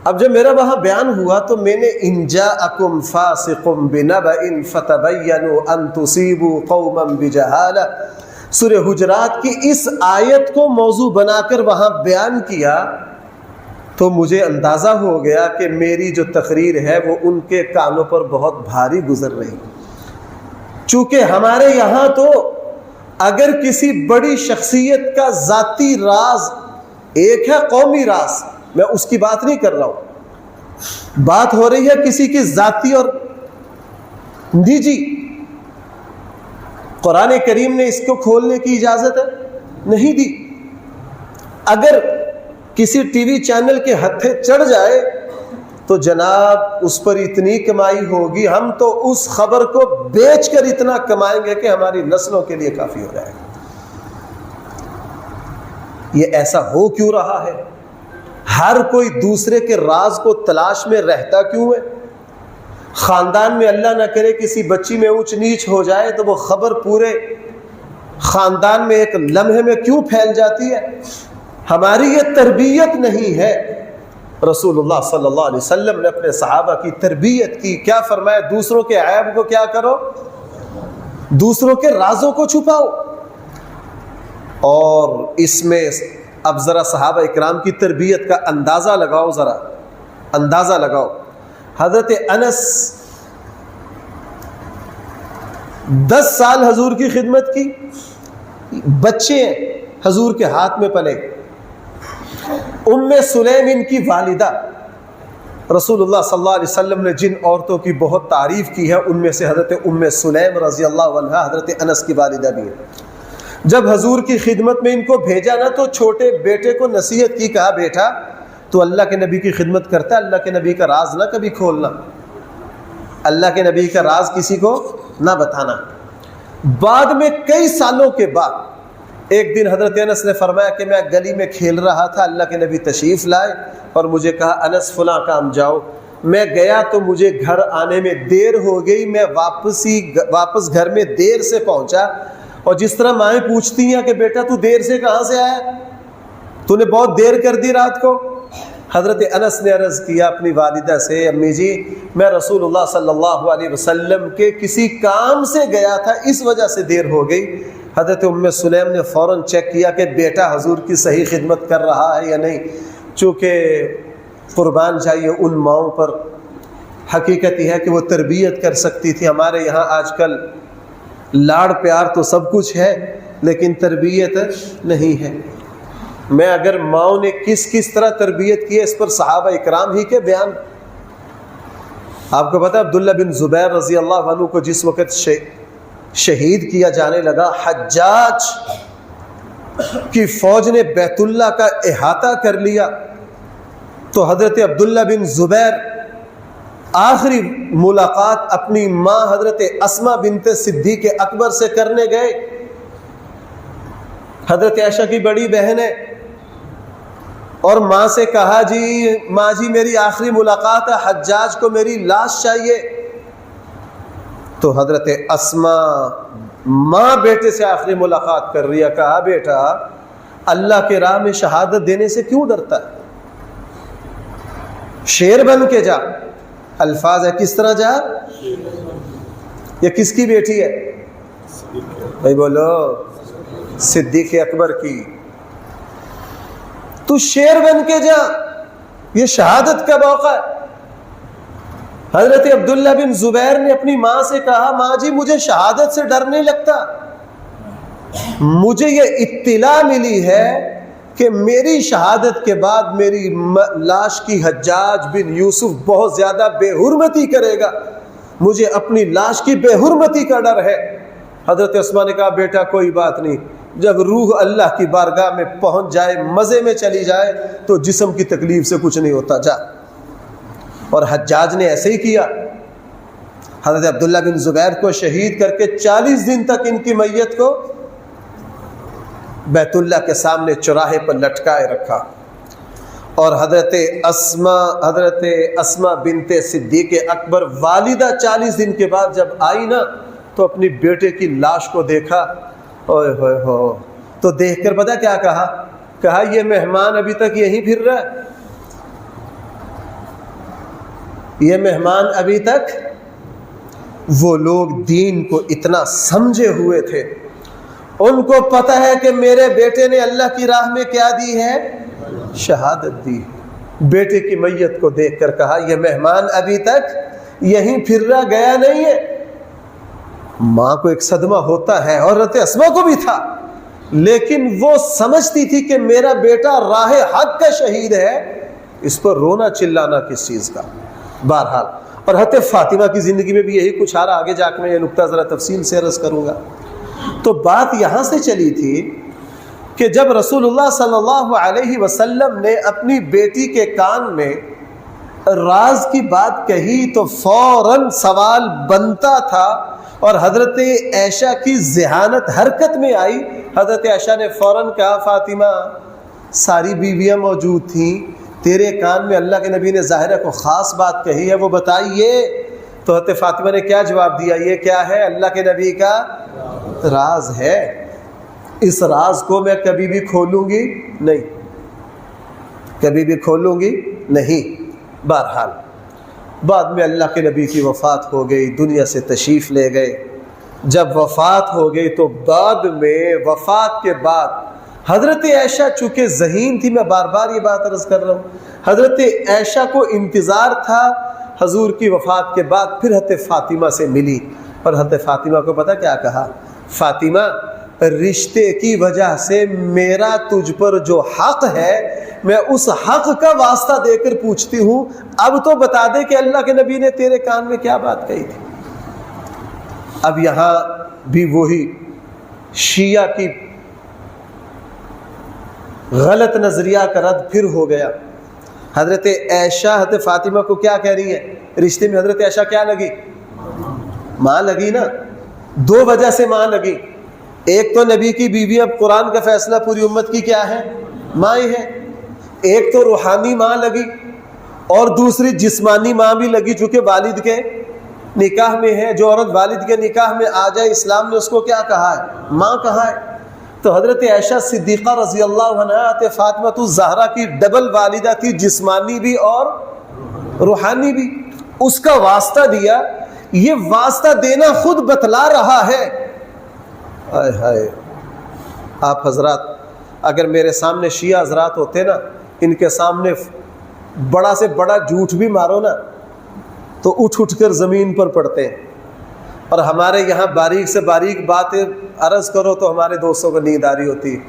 اب جب میرا وہاں بیان ہوا تو میں نے ان جاءکم فاسق بنبأ فتبینوا ان تصیبوا قوما بجہالہ، سورہ حجرات کی اس آیت کو موضوع بنا کر وہاں بیان کیا، تو مجھے اندازہ ہو گیا کہ میری جو تقریر ہے وہ ان کے کانوں پر بہت بھاری گزر رہی، چونکہ ہمارے یہاں تو اگر کسی بڑی شخصیت کا ذاتی راز، ایک ہے قومی راز، میں اس کی بات نہیں کر رہا ہوں، بات ہو رہی ہے کسی کی ذاتی اور نجی، قرآن کریم نے اس کو کھولنے کی اجازت ہے نہیں دی۔ اگر کسی ٹی وی چینل کے ہتھے چڑھ جائے تو جناب اس پر اتنی کمائی ہوگی، ہم تو اس خبر کو بیچ کر اتنا کمائیں گے کہ ہماری نسلوں کے لیے کافی ہو جائے گا۔ یہ ایسا ہو کیوں رہا ہے؟ ہر کوئی دوسرے کے راز کو تلاش میں رہتا کیوں ہے؟ خاندان میں اللہ نہ کرے کسی بچی میں اونچ نیچ ہو جائے تو وہ خبر پورے خاندان میں ایک لمحے میں کیوں پھیل جاتی ہے؟ ہماری یہ تربیت نہیں ہے۔ رسول اللہ صلی اللہ علیہ وسلم نے اپنے صحابہ کی تربیت کی، کیا فرمایا؟ دوسروں کے عیب کو کیا کرو؟ دوسروں کے رازوں کو چھپاؤ۔ اور اس میں اب ذرا صحابہ اکرام کی تربیت کا اندازہ لگاؤ، ذرا اندازہ لگاؤ۔ حضرت انس 10 سال حضور کی خدمت کی، بچے حضور کے ہاتھ میں پلے۔ ام سلیم ان کی والدہ، رسول اللہ صلی اللہ علیہ وسلم نے جن عورتوں کی بہت تعریف کی ہے ان میں سے حضرت ام سلیم رضی اللہ عنہا حضرت انس کی والدہ بھی ہے۔ جب حضور کی خدمت میں ان کو بھیجا نا تو چھوٹے بیٹے کو نصیحت کی، کہا بیٹا تو اللہ کے نبی کی خدمت کرتا ہے، اللہ کے نبی کا راز نہ کبھی کھولنا، اللہ کے نبی کا راز کسی کو نہ بتانا۔ بعد میں کئی سالوں کے بعد ایک دن حضرت انس نے فرمایا کہ میں گلی میں کھیل رہا تھا، اللہ کے نبی تشریف لائے اور مجھے کہا انس فلاں کام جاؤ. میں گیا تو مجھے گھر آنے میں دیر ہو گئی. میں واپس گھر میں دیر سے پہنچا، اور جس طرح مائیں پوچھتی ہیں کہ بیٹا تو دیر سے کہاں سے آیا، تو نے بہت دیر کر دی رات کو. حضرت انس نے عرض کیا اپنی والدہ سے، امی جی میں رسول اللہ صلی اللہ علیہ وسلم کے کسی کام سے گیا تھا، اس وجہ سے دیر ہو گئی. حضرت ام سلیم نے فوراً چیک کیا کہ بیٹا حضور کی صحیح خدمت کر رہا ہے یا نہیں، چونکہ قربان چاہیے ان ماؤں پر. حقیقت یہ ہے کہ وہ تربیت کر سکتی تھی. ہمارے یہاں آج کل لاڑ پیار تو سب کچھ ہے لیکن تربیت نہیں ہے. میں اگر ماؤں نے کس طرح تربیت کی ہے اس پر صحابہ اکرام ہی کے بیان. آپ کو پتہ ہے عبداللہ بن زبیر رضی اللہ عنہ کو جس وقت شہید کیا جانے لگا، حجاج کی فوج نے بیت اللہ کا احاطہ کر لیا، تو حضرت عبداللہ بن زبیر آخری ملاقات اپنی ماں حضرت اسماء بنت صدیق اکبر سے کرنے گئے. حضرت عائشہ کی بڑی بہن ہے، اور ماں سے کہا جی ماں جی میری آخری ملاقات ہے، حجاج کو میری لاش چاہیے. تو حضرت اسماء ماں بیٹے سے آخری ملاقات کر رہی ہے. کہا بیٹا اللہ کے راہ میں شہادت دینے سے کیوں ڈرتا ہے، شیر بن کے جا. الفاظ ہے کس طرح جا، یہ کس کی بیٹی ہے بھائی بولو، صدیق اکبر کی. تو شیر بن کے جا، یہ شہادت کا موقع ہے. حضرت عبداللہ بن زبیر نے اپنی ماں سے کہا ماں جی مجھے شہادت سے ڈر نہیں لگتا، مجھے یہ اطلاع ملی ہے کہ میری شہادت کے بعد میری لاش کی حجاج بن یوسف بہت زیادہ بے حرمتی کرے گا، مجھے اپنی لاش کی بے حرمتی کا ڈر ہے. حضرت عثمان نے کہا بیٹا کوئی بات نہیں، جب روح اللہ کی بارگاہ میں پہنچ جائے، مزے میں چلی جائے تو جسم کی تکلیف سے کچھ نہیں ہوتا، جا. اور حجاج نے ایسے ہی کیا. حضرت عبداللہ بن زبیر کو شہید کر کے 40 دن تک ان کی میت کو بیت اللہ کے سامنے چوراہے پر لٹکائے رکھا. اور حضرت اسماء بنت صدیق اکبر والدہ 40 دن کے بعد جب آئی نا تو اپنی بیٹے کی لاش کو دیکھا، اوئے ہوئے ہو، تو دیکھ کر پتہ کیا کہا یہ مہمان ابھی تک یہیں پھر رہا ہے، یہ مہمان ابھی تک. وہ لوگ دین کو اتنا سمجھے ہوئے تھے، ان کو پتہ ہے کہ میرے بیٹے نے اللہ کی راہ میں کیا دی ہے، شہادت دی. بیٹے کی میت کو دیکھ کر کہا یہ مہمان ابھی تک یہیں پھر رہا، گیا نہیں ہے. ماں کو ایک صدمہ ہوتا ہے، اور حضرت اسماء کو بھی تھا، لیکن وہ سمجھتی تھی کہ میرا بیٹا راہ حق کا شہید ہے، اس پر رونا چلانا کس چیز کا. بہرحال اور حضرت فاطمہ کی زندگی میں بھی یہی کچھ آ رہا. آگے جا کے میں یہ نقطہ ذرا تفصیل سے عرض کروں گا. تو بات یہاں سے چلی تھی کہ جب رسول اللہ صلی اللہ علیہ وسلم نے اپنی بیٹی کے کان میں راز کی بات کہی تو فوراً سوال بنتا تھا، اور حضرت عائشہ کی ذہانت حرکت میں آئی. حضرت عائشہ نے فوراً کہا فاطمہ ساری بیویاں موجود تھیں، تیرے کان میں اللہ کے نبی نے ظاہرہ کو خاص بات کہی ہے، وہ بتائیے. تو حضرت فاطمہ نے کیا جواب دیا، یہ کیا ہے، اللہ کے نبی کا راز ہے، اس راز کو میں کبھی بھی کھولوں گی نہیں، کبھی بھی کھولوں گی نہیں. بہرحال بعد میں اللہ کے نبی کی وفات ہو گئی، دنیا سے تشریف لے گئے. جب وفات ہو گئی تو بعد میں وفات کے بعد حضرت عائشہ چونکہ ذہین تھی، میں بار بار یہ بات عرض کر رہا ہوں، حضرت عائشہ کو انتظار تھا حضور کی وفات کے بعد پھر حضرت فاطمہ سے ملی. اور حضرت فاطمہ کو پتہ کیا کہا، فاطمہ رشتے کی وجہ سے میرا تجھ پر جو حق ہے میں اس حق کا واسطہ دے کر پوچھتی ہوں، اب تو بتا دے کہ اللہ کے نبی نے تیرے کان میں کیا بات کہی تھی. اب یہاں بھی وہی شیعہ کی غلط نظریہ کا رد پھر ہو گیا. حضرت عائشہ حضرت فاطمہ کو کیا کہہ رہی ہے، رشتے میں حضرت عائشہ کیا لگی، ماں لگی نا. دو وجہ سے ماں لگی. ایک تو نبی کی بیوی، اب قرآن کا فیصلہ پوری امت کی کیا ہے؟ ماں ہی ہے۔ ایک تو روحانی ماں لگی اور دوسری جسمانی ماں بھی لگی، چونکہ والد کے نکاح میں ہے۔ جو عورت والد کے نکاح میں آ جائے، اسلام نے اس کو کیا کہا ہے؟ ماں کہا ہے۔ تو حضرت عائشہ صدیقہ رضی اللہ عنہا فاطمہ الزہرا کی ڈبل والدہ تھی، جسمانی بھی اور روحانی بھی۔ اس کا واسطہ دیا، یہ واسطہ دینا خود بتلا رہا ہے۔ ہائے ہائے، آپ حضرات اگر میرے سامنے شیعہ حضرات ہوتے نا، ان کے سامنے بڑا سے بڑا جھوٹ بھی مارو نا تو اٹھ اٹھ کر زمین پر پڑتے ہیں، اور ہمارے یہاں باریک سے باریک باتیں عرض کرو تو ہمارے دوستوں کو نیند آ رہی ہوتی ہے۔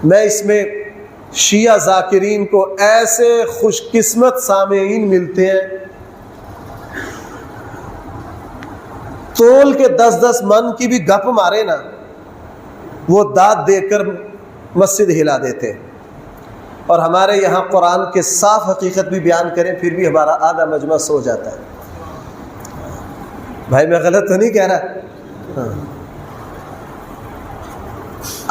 میں اس میں شیعہ ذاکرین کو ایسے خوش قسمت سامعین ملتے ہیں، تول کے 10-10 من کی بھی گپ مارے نا، وہ داد دے کر مسجد ہلا دیتے ہیں، اور ہمارے یہاں قرآن کے صاف حقیقت بھی بیان کریں پھر بھی ہمارا آدھا مجمع سو جاتا ہے۔ بھائی میں غلط تو نہیں کہہ رہا؟ ہاں۔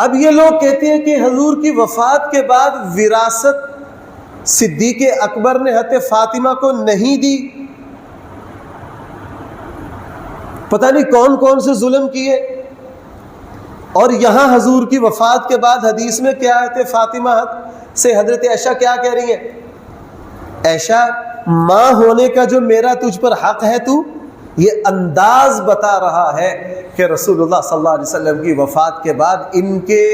اب یہ لوگ کہتے ہیں کہ حضور کی وفات کے بعد وراثت صدیق اکبر نے حضرت فاطمہ کو نہیں دی، پتہ نہیں کون کون سے ظلم کیے، اور یہاں حضور کی وفات کے بعد حدیث میں کیا ہے؟ فاطمہ سے حضرت عائشہ کیا کہہ رہی ہیں؟ عائشہ، ماں ہونے کا جو میرا تجھ پر حق ہے، تو یہ انداز بتا رہا ہے کہ رسول اللہ صلی اللہ علیہ وسلم کی وفات کے بعد ان کے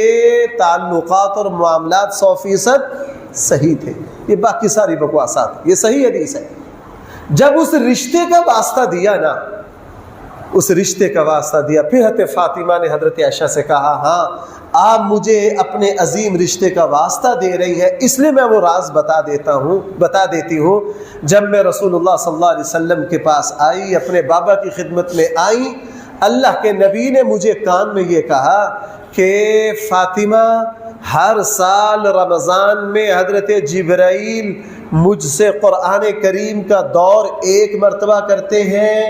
تعلقات اور معاملات 100% صحیح تھے۔ یہ باقی ساری بکواسات، یہ صحیح حدیث ہے۔ جب اس رشتے کا واسطہ دیا نا، اس رشتے کا واسطہ دیا، پھر حضرت فاطمہ نے حضرت عائشہ سے کہا، ہاں آپ مجھے اپنے عظیم رشتے کا واسطہ دے رہی ہے، اس لیے میں وہ راز بتا دیتی ہوں۔ جب میں رسول اللہ صلی اللہ علیہ وسلم کے پاس آئی، اپنے بابا کی خدمت میں آئی، اللہ کے نبی نے مجھے کان میں یہ کہا کہ فاطمہ، ہر سال رمضان میں حضرت جبرائیل مجھ سے قرآن کریم کا دور 1 مرتبہ کرتے ہیں،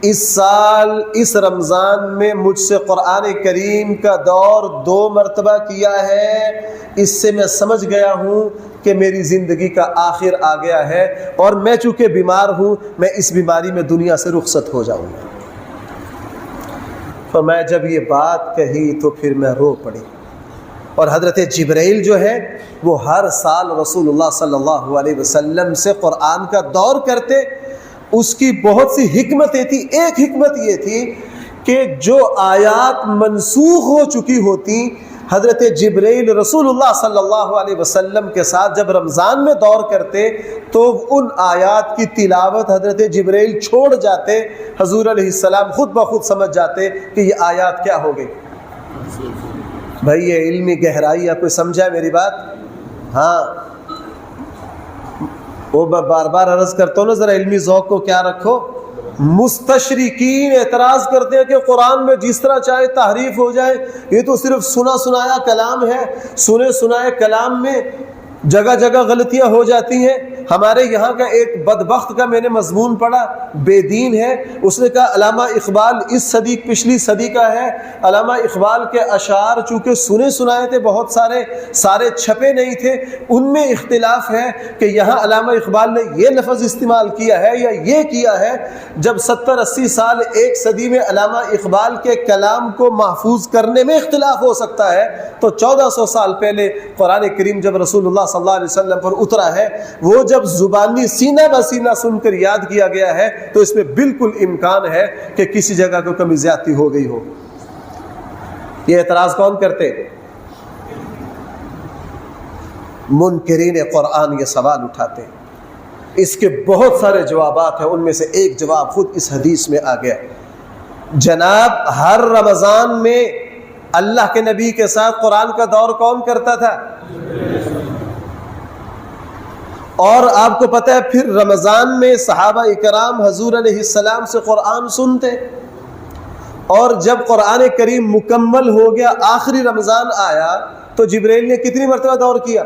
اس سال اس رمضان میں مجھ سے قرآن کریم کا دور 2 مرتبہ کیا ہے۔ اس سے میں سمجھ گیا ہوں کہ میری زندگی کا آخر آ گیا ہے، اور میں چونکہ بیمار ہوں، میں اس بیماری میں دنیا سے رخصت ہو جاؤں گا۔ تو میں جب یہ بات کہی تو پھر میں رو پڑی۔ اور حضرت جبرائیل جو ہے وہ ہر سال رسول اللہ صلی اللہ علیہ وسلم سے قرآن کا دور کرتے۔ اس کی بہت سی حکمتیں تھی۔ ایک حکمت یہ تھی کہ جو آیات منسوخ ہو چکی ہوتی، حضرت جبرائیل رسول اللہ صلی اللہ علیہ وسلم کے ساتھ جب رمضان میں دور کرتے تو ان آیات کی تلاوت حضرت جبرائیل چھوڑ جاتے، حضور علیہ السلام خود بخود سمجھ جاتے کہ یہ آیات کیا ہو گئی۔ بھائی یہ علمی گہرائی، آپ کوئی سمجھا میری بات؟ ہاں، وہ میں بار بار عرض کرتا ہوں نا، ذرا علمی ذوق کو کیا رکھو۔ مستشرقین اعتراض کرتے ہیں کہ قرآن میں جس طرح چاہے تحریف ہو جائے، یہ تو صرف سنا سنایا کلام ہے، سنے سنائے کلام میں جگہ جگہ غلطیاں ہو جاتی ہیں۔ ہمارے یہاں کا ایک بدبخت کا میں نے مضمون پڑھا، بے دین ہے، اس نے کہا علامہ اقبال اس صدی پچھلی صدی کا ہے، علامہ اقبال کے اشعار چونکہ سنے سنائے تھے، بہت سارے چھپے نہیں تھے، ان میں اختلاف ہے کہ یہاں علامہ اقبال نے یہ لفظ استعمال کیا ہے یا یہ کیا ہے۔ جب 70-80 سال ایک صدی میں علامہ اقبال کے کلام کو محفوظ کرنے میں اختلاف ہو سکتا ہے، تو 1400 سال پہلے قرآن کریم جب رسول اللہ صلی اللہ علیہ وسلم پر اترا ہے، وہ جب زبانی سینہ بسینہ سن کر یاد کیا گیا ہے، تو اس میں بالکل امکان ہے کہ کسی جگہ کو کمی زیادتی ہو گئی ہو۔ یہ اعتراض کون کرتے؟ منکرین قرآن یہ سوال اٹھاتے ہیں۔ اس کے بہت سارے جوابات ہیں، ان میں سے ایک جواب خود اس حدیث میں آ گیا۔ جناب، ہر رمضان میں اللہ کے نبی کے ساتھ قرآن کا دور کون کرتا تھا؟ اور آپ کو پتہ ہے پھر رمضان میں صحابہ اکرام حضور علیہ السلام سے قرآن سنتے، اور جب قرآن کریم مکمل ہو گیا، آخری رمضان آیا، تو جبرائیل نے کتنی مرتبہ دور کیا؟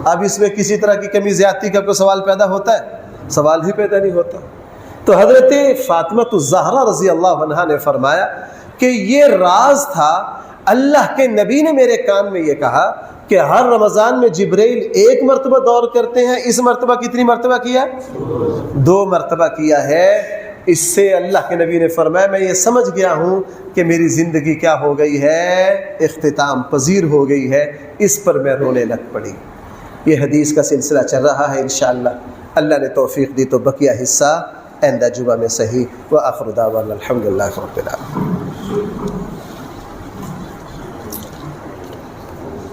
اب اس میں کسی طرح کی کمی زیادتی کا کوئی سوال پیدا ہوتا ہے؟ سوال ہی پیدا نہیں ہوتا۔ تو حضرت فاطمہ الزہرا رضی اللہ عنہا نے فرمایا کہ یہ راز تھا، اللہ کے نبی نے میرے کان میں یہ کہا کہ ہر رمضان میں جبرائیل ایک مرتبہ دور کرتے ہیں، اس مرتبہ کتنی مرتبہ کیا؟ 2 مرتبہ کیا ہے۔ اس سے اللہ کے نبی نے فرمایا میں یہ سمجھ گیا ہوں کہ میری زندگی کیا ہو گئی ہے؟ اختتام پذیر ہو گئی ہے۔ اس پر میں رونے لگ پڑی۔ یہ حدیث کا سلسلہ چل رہا ہے انشاءاللہ، اللہ نے توفیق دی تو بقیہ حصہ آئندہ جمعہ میں صحیح۔ وآخر دعوانا الحمدللہ رب العالمین۔